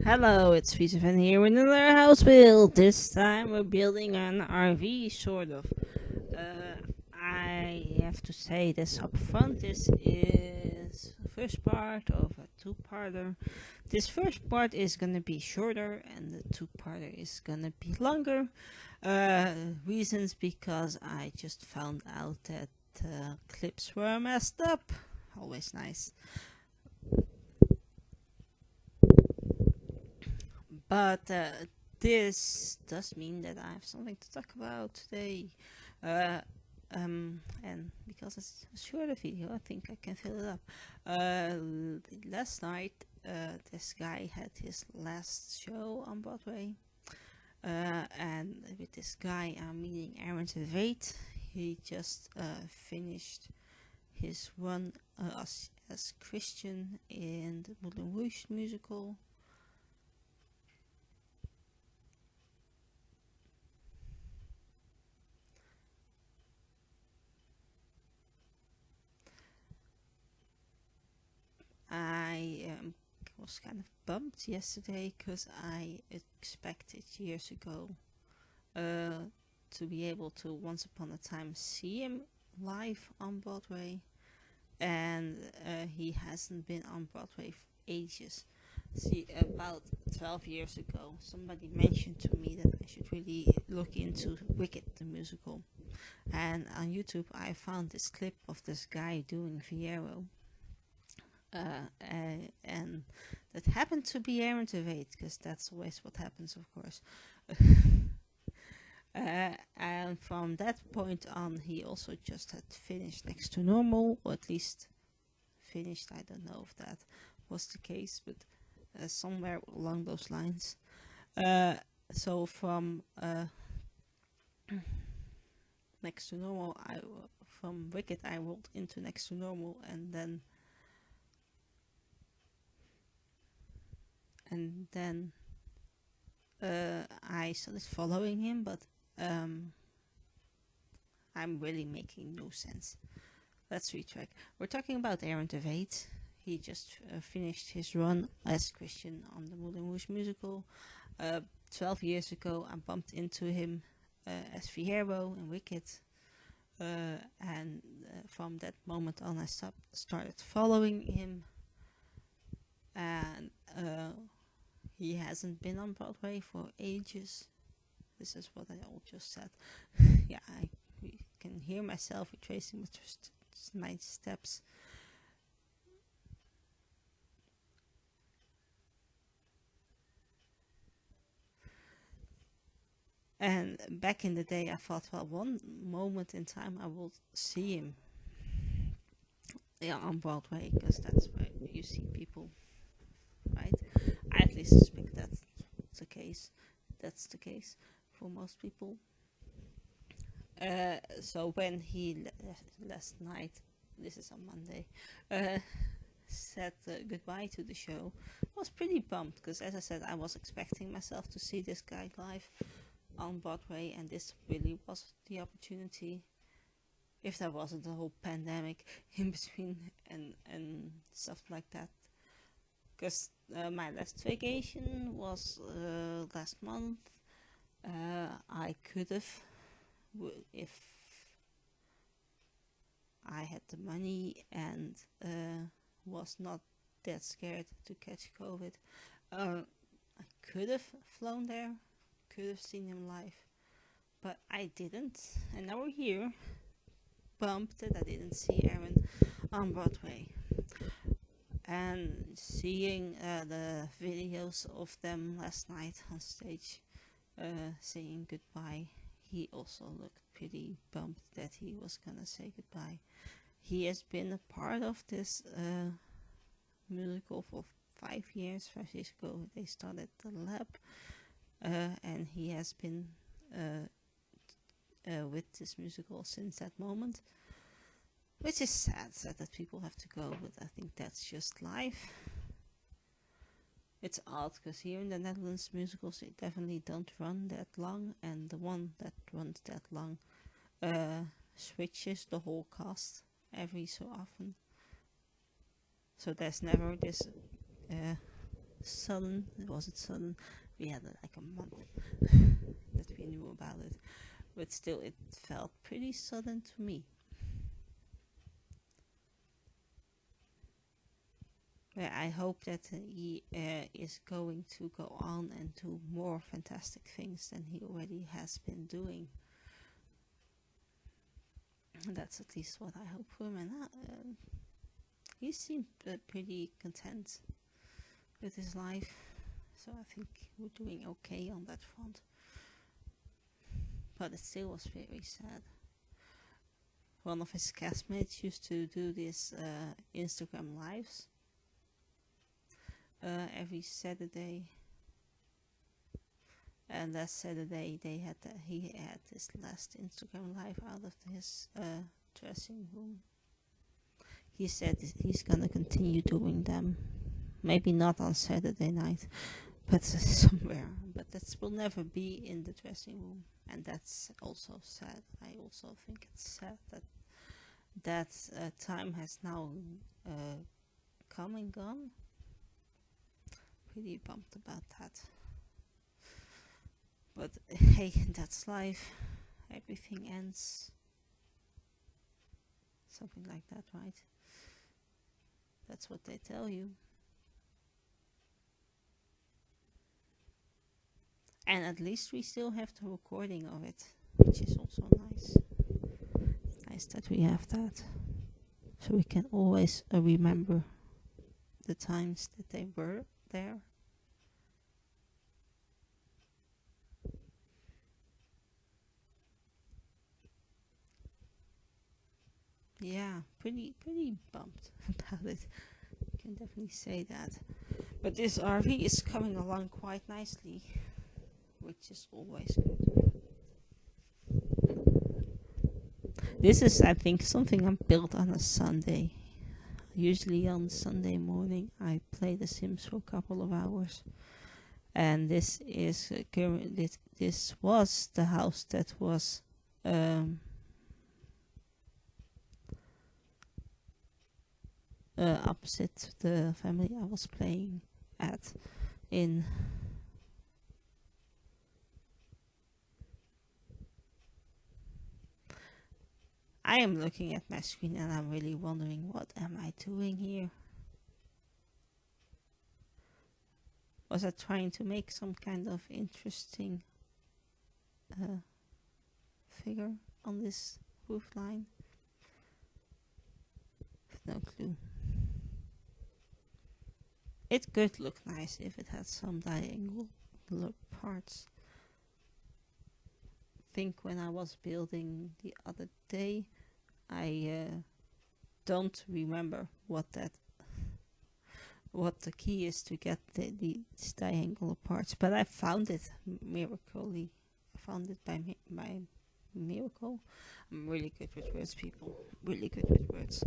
Hello, it's friezenfan here with another house build. This time we're building an RV, sort of. I have to say this up front. This is the first part of a two-parter. This first part is gonna be shorter and the two-parter is gonna be longer. Reasons because I just found out that clips were messed up. Always nice. But this does mean that I have something to talk about today. Uh, and because it's a shorter video, I think I can fill it up. Last night, this guy had his last show on Broadway. And with this guy, I'm meeting Aaron Tveit. He just finished his run as Christian in the Moulin Rouge musical. I was kind of bummed yesterday because I expected years ago to be able to once upon a time see him live on Broadway, and he hasn't been on Broadway for ages. See, about 12 years ago, somebody mentioned to me that I should really look into Wicked the musical, and on YouTube I found this clip of this guy doing Fiero. And that happened to be Aaron Tveit, because that's always what happens, of course. And from that point on, he also just had finished Next to Normal, or at least finished. I don't know if that was the case, but somewhere along those lines. So from Next to Normal, from Wicked, I rolled into Next to Normal, and then I started following him, but I'm really making no sense. Let's retrack. We're talking about Aaron Tveit. He just finished his run as Christian on the Moulin Rouge musical. 12 years ago, I bumped into him as Fiyero in Wicked. And from that moment on, I started following him. And he hasn't been on Broadway for ages. This is what I all just said. Yeah, I can hear myself retracing with just nice steps. And back in the day, I thought, well, one moment in time I will see him, yeah, on Broadway, because that's where you see people, right? I at least suspect that's the case. That's the case for most people. So when he last night, this is on Monday, said goodbye to the show, I was pretty bummed, because as I said, I was expecting myself to see this guy live on Broadway, and this really was the opportunity. If there wasn't a whole pandemic in between and stuff like that, because my last vacation was last month. I could have, if I had the money and was not that scared to catch COVID, I could have flown there, could have seen him live, but I didn't, and now we're here, bummed that I didn't see Aaron on Broadway. And seeing the videos of them last night on stage saying goodbye, he also looked pretty bummed that he was gonna say goodbye. He has been a part of this musical for 5 years. 5 years ago they started the lab, and he has been with this musical since that moment, which is sad that people have to go, but I think that's just life. It's odd, because here in the Netherlands, musicals, they definitely don't run that long, and the one that runs that long switches the whole cast every so often. So there's never this sudden. Was it sudden? We had like a month that we knew about it, but still, it felt pretty sudden to me. Yeah, I hope that he is going to go on and do more fantastic things than he already has been doing. That's at least what I hope for him. And he seemed pretty content with his life, so I think we're doing okay on that front. But it still was very sad. One of his castmates used to do this Instagram lives every Saturday, and last Saturday he had his last Instagram live out of his dressing room. He said he's gonna continue doing them, maybe not on Saturday night, but somewhere. But that will never be in the dressing room, and that's also sad. I also think it's sad that time has now come and gone. Pretty bummed about that. But hey, that's life. Everything ends. Something like that, right? That's what they tell you. And at least we still have the recording of it, which is also nice. It's nice that we have that. So we can always remember the times that they were there. Yeah, pretty bummed about it. You can definitely say that. But this RV is coming along quite nicely, which is always good. This is, I think, something I built on a Sunday. Usually on Sunday morning I play The Sims for a couple of hours. And this is this was the house that was opposite the family I was playing at in I am looking at my screen and I'm really wondering, what am I doing here? Was I trying to make some kind of interesting figure on this roof line? No clue. It could look nice if it had some diagonal parts. I think when I was building the other day, I don't remember what the key is to get these diagonal parts, but I found it miraculously. I found it by miracle. I'm really good with words, people. Really good with words.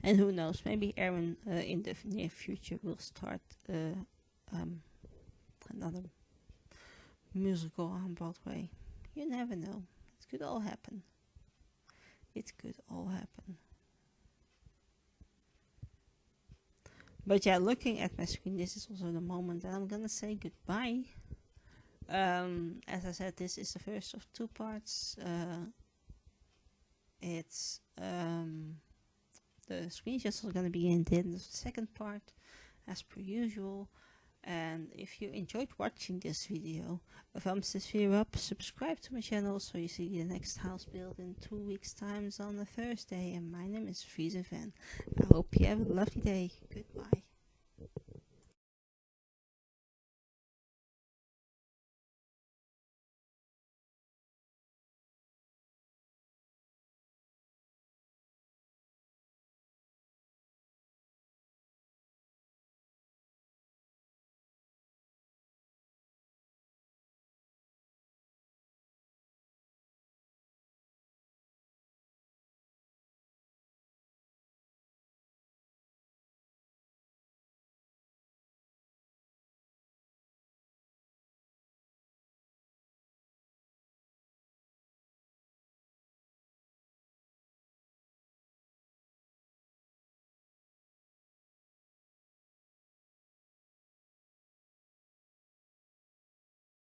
And who knows, maybe Aaron in the near future will start another musical on Broadway. You never know. It could all happen. It could all happen. But yeah, looking at my screen, this is also the moment that I'm gonna say goodbye. As I said, this is the first of 2 parts. It's the screenshots are gonna be in the second part, as per usual. And if you enjoyed watching this video, thumbs this video up, subscribe to my channel so you see the next house build in 2 weeks time on a Thursday. And my name is friezenfan. I hope you have a lovely day. Goodbye.